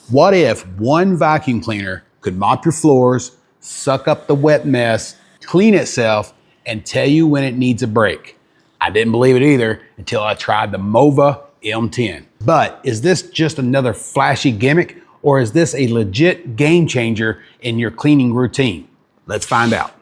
What if one vacuum cleaner could mop your floors, suck up the wet mess, clean itself, and tell you when it needs a break? I didn't believe it either until I tried the Mova M10. But is this just another flashy gimmick, or is this a legit game changer in your cleaning routine? Let's find out.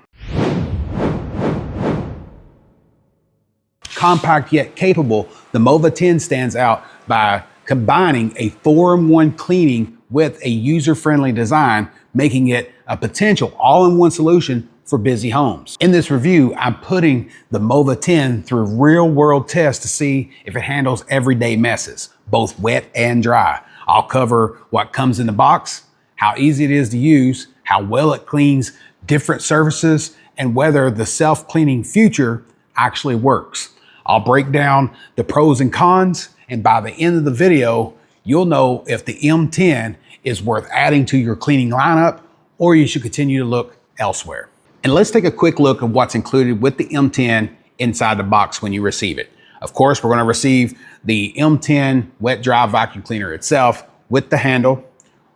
Compact yet capable, the Mova 10 stands out by combining a 4-in-1 cleaning with a user-friendly design, making it a potential all-in-one solution for busy homes. In this review, I'm putting the Mova 10 through real-world tests to see if it handles everyday messes, both wet and dry. I'll cover what comes in the box, how easy it is to use, how well it cleans different surfaces, and whether the self-cleaning feature actually works. I'll break down the pros and cons, and by the end of the video, you'll know if the M10 is worth adding to your cleaning lineup or you should continue to look elsewhere. And let's take a quick look at what's included with the M10 inside the box when you receive it. Of course, we're going to receive the M10 wet dry vacuum cleaner itself with the handle.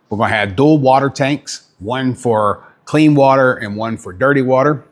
We're going to have dual water tanks, one for clean water and one for dirty water.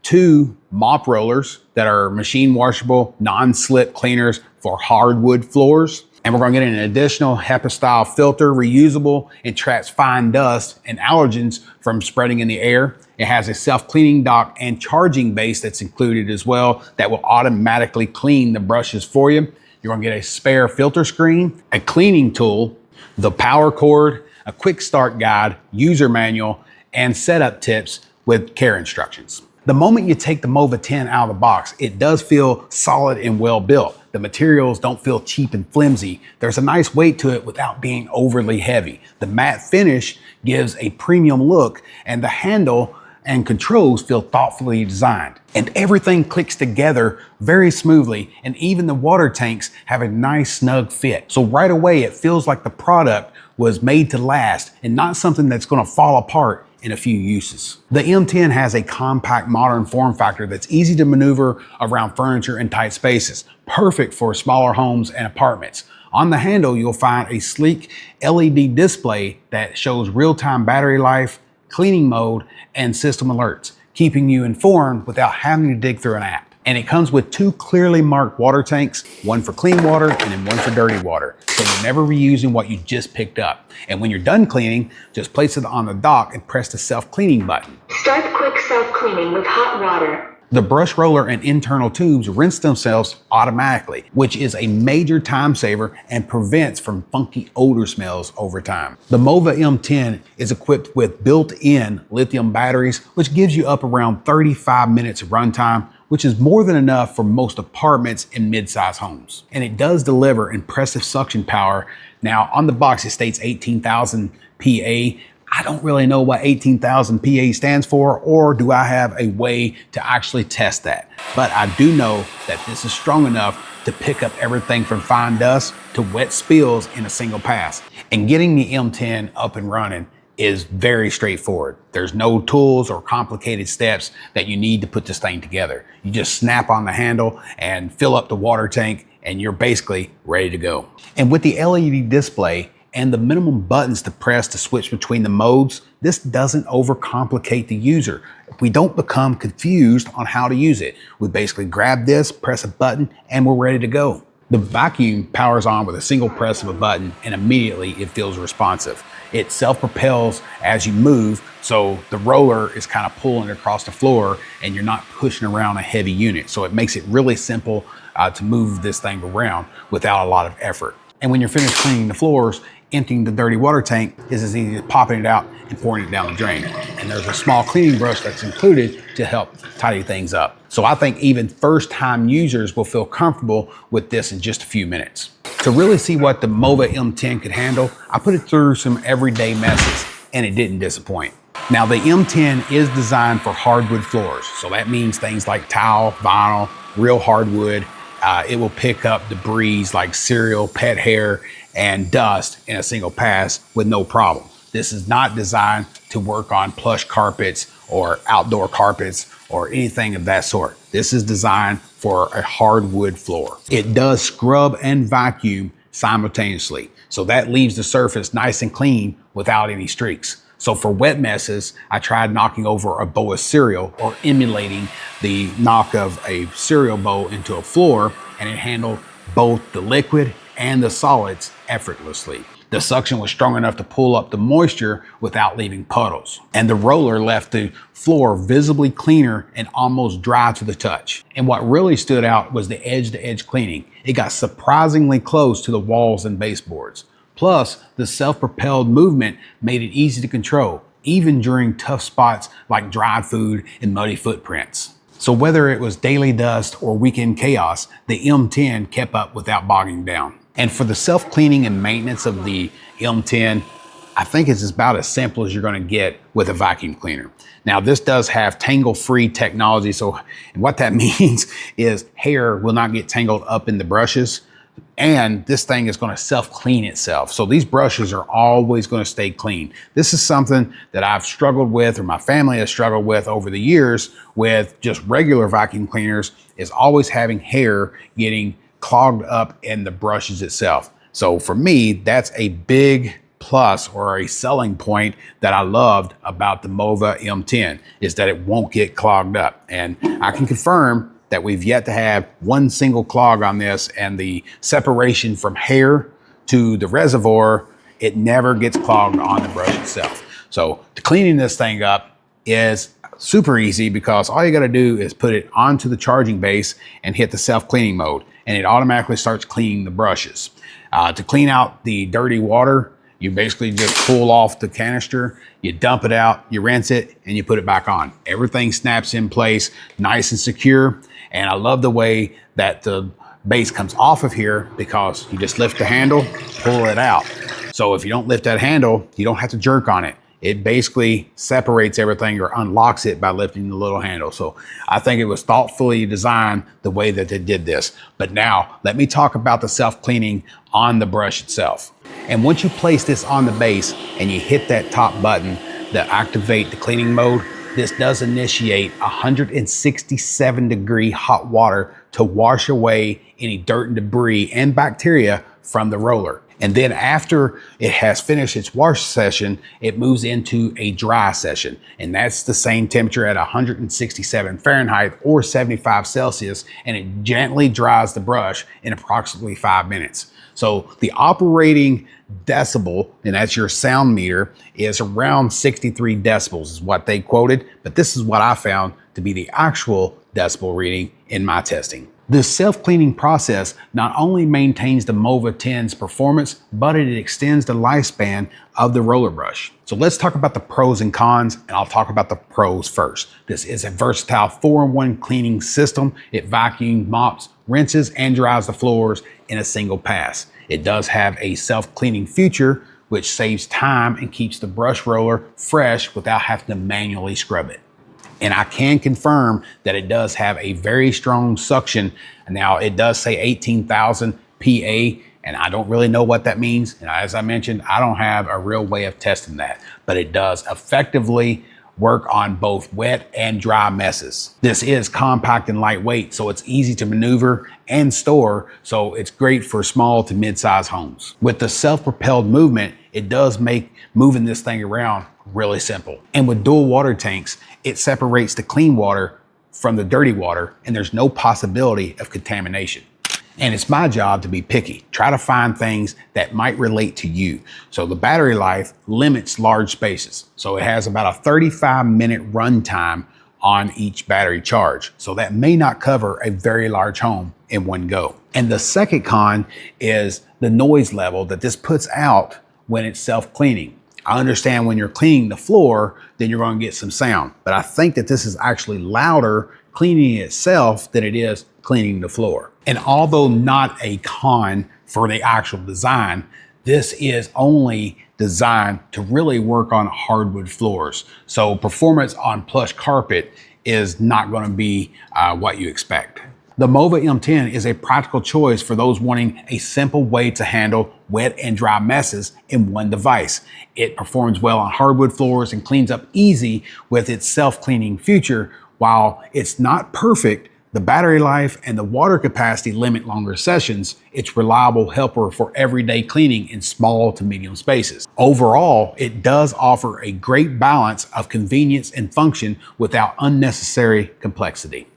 2 mop rollers that are machine washable, non-slip cleaners for hardwood floors. And we're going to get an additional HEPA style filter, reusable, and traps fine dust and allergens from spreading in the air. It has a self-cleaning dock and charging base that's included as well that will automatically clean the brushes for you. You're going to get a spare filter screen, a cleaning tool, the power cord, a quick start guide, user manual, and setup tips with care instructions. The moment you take the Mova 10 out of the box, it does feel solid and well built. The materials don't feel cheap and flimsy. There's a nice weight to it without being overly heavy. The matte finish gives a premium look, and the handle and controls feel thoughtfully designed. And everything clicks together very smoothly, and even the water tanks have a nice snug fit. So right away, it feels like the product was made to last and not something that's going to fall apart in a few uses. The M10 has a compact modern form factor that's easy to maneuver around furniture and tight spaces, perfect for smaller homes and apartments. On the handle, you'll find a sleek LED display that shows real-time battery life, cleaning mode, and system alerts, keeping you informed without having to dig through an app. And it comes with 2 clearly marked water tanks, one for clean water and then one for dirty water. So you're never reusing what you just picked up. And when you're done cleaning, just place it on the dock and press the self-cleaning button. Start quick self-cleaning with hot water. The brush roller and internal tubes rinse themselves automatically, which is a major time saver and prevents from funky odor smells over time. The Mova M10 is equipped with built-in lithium batteries, which gives you up around 35 minutes of runtime, which is more than enough for most apartments and mid-size homes. And it does deliver impressive suction power. Now, on the box, it states 18,000 PA. I don't really know what 18,000 PA stands for, or do I have a way to actually test that? But I do know that this is strong enough to pick up everything from fine dust to wet spills in a single pass. And getting the M10 up and running is very straightforward. There's no tools or complicated steps that you need to put this thing together. You just snap on the handle and fill up the water tank, and you're basically ready to go. And with the LED display and the minimum buttons to press to switch between the modes, this doesn't overcomplicate the user. We don't become confused on how to use it. We basically grab this, press a button, and we're ready to go. The vacuum powers on with a single press of a button, and immediately it feels responsive. It self-propels as you move, so the roller is kind of pulling across the floor and you're not pushing around a heavy unit. So it makes it really simple to move this thing around without a lot of effort. And when you're finished cleaning the floors, emptying the dirty water tank is as easy as popping it out and pouring it down the drain. And there's a small cleaning brush that's included to help tidy things up. So I think even first-time users will feel comfortable with this in just a few minutes. To really see what the Mova M10 could handle, I put it through some everyday messes, and it didn't disappoint. Now, the M10 is designed for hardwood floors, so that means things like tile, vinyl, real hardwood. It will pick up debris like cereal, pet hair, and dust in a single pass with no problem. This is not designed to work on plush carpets or outdoor carpets or anything of that sort. This is designed for a hardwood floor. It does scrub and vacuum simultaneously. So that leaves the surface nice and clean without any streaks. So for wet messes, I tried knocking over a bowl of cereal or emulating the knock of a cereal bowl into a floor, and it handled both the liquid and the solids effortlessly. The suction was strong enough to pull up the moisture without leaving puddles. And the roller left the floor visibly cleaner and almost dry to the touch. And what really stood out was the edge-to-edge cleaning. It got surprisingly close to the walls and baseboards. Plus, the self-propelled movement made it easy to control, even during tough spots like dried food and muddy footprints. So whether it was daily dust or weekend chaos, the M10 kept up without bogging down. And for the self-cleaning and maintenance of the M10, I think it's about as simple as you're going to get with a vacuum cleaner. Now, this does have tangle-free technology. So what that means is hair will not get tangled up in the brushes, and this thing is going to self-clean itself. So these brushes are always going to stay clean. This is something that I've struggled with, or my family has struggled with over the years with just regular vacuum cleaners, is always having hair getting clogged up in the brushes itself. So for me, that's a big plus or a selling point that I loved about the Mova M10, is that it won't get clogged up. And I can confirm that we've yet to have one single clog on this, and the separation from hair to the reservoir, it never gets clogged on the brush itself. So cleaning this thing up is super easy, because all you got to do is put it onto the charging base and hit the self-cleaning mode, and it automatically starts cleaning the brushes. To clean out the dirty water, you basically just pull off the canister, you dump it out, you rinse it, and you put it back on. Everything snaps in place, nice and secure. And I love the way that the base comes off of here, because you just lift the handle, pull it out. So if you don't lift that handle, you don't have to jerk on it. It basically separates everything or unlocks it by lifting the little handle. So I think it was thoughtfully designed the way that they did this. But now let me talk about the self-cleaning on the brush itself. And once you place this on the base and you hit that top button that activate the cleaning mode, this does initiate 167-degree hot water to wash away any dirt and debris and bacteria from the roller. And then after it has finished its wash session, it moves into a dry session. And that's the same temperature at 167 Fahrenheit or 75 Celsius. And it gently dries the brush in approximately 5 minutes. So the operating decibel, and that's your sound meter, is around 63 decibels is what they quoted. But this is what I found to be the actual decibel reading in my testing. This self-cleaning process not only maintains the Mova 10's performance, but it extends the lifespan of the roller brush. So let's talk about the pros and cons, and I'll talk about the pros first. This is a versatile 4-in-1 cleaning system. It vacuums, mops, rinses, and dries the floors in a single pass. It does have a self-cleaning feature, which saves time and keeps the brush roller fresh without having to manually scrub it. And I can confirm that it does have a very strong suction. Now, it does say 18,000 PA, and I don't really know what that means. And as I mentioned, I don't have a real way of testing that, but it does effectively work on both wet and dry messes. This is compact and lightweight, so it's easy to maneuver and store, so it's great for small to mid-size homes. With the self-propelled movement, it does make moving this thing around really simple. And with dual water tanks, it separates the clean water from the dirty water, and there's no possibility of contamination. And it's my job to be picky, try to find things that might relate to you. So the battery life limits large spaces. So it has about a 35-minute run time on each battery charge. So that may not cover a very large home in one go. And the second con is the noise level that this puts out when it's self-cleaning. I understand when you're cleaning the floor, then you're going to get some sound. But I think that this is actually louder cleaning itself than it is cleaning the floor. And although not a con for the actual design, this is only designed to really work on hardwood floors. So performance on plush carpet is not going to be what you expect. The Mova M10 is a practical choice for those wanting a simple way to handle wet and dry messes in one device. It performs well on hardwood floors and cleans up easy with its self-cleaning feature. While it's not perfect, The battery life and the water capacity limit longer sessions. It's a reliable helper for everyday cleaning in small to medium spaces. Overall, it does offer a great balance of convenience and function without unnecessary complexity.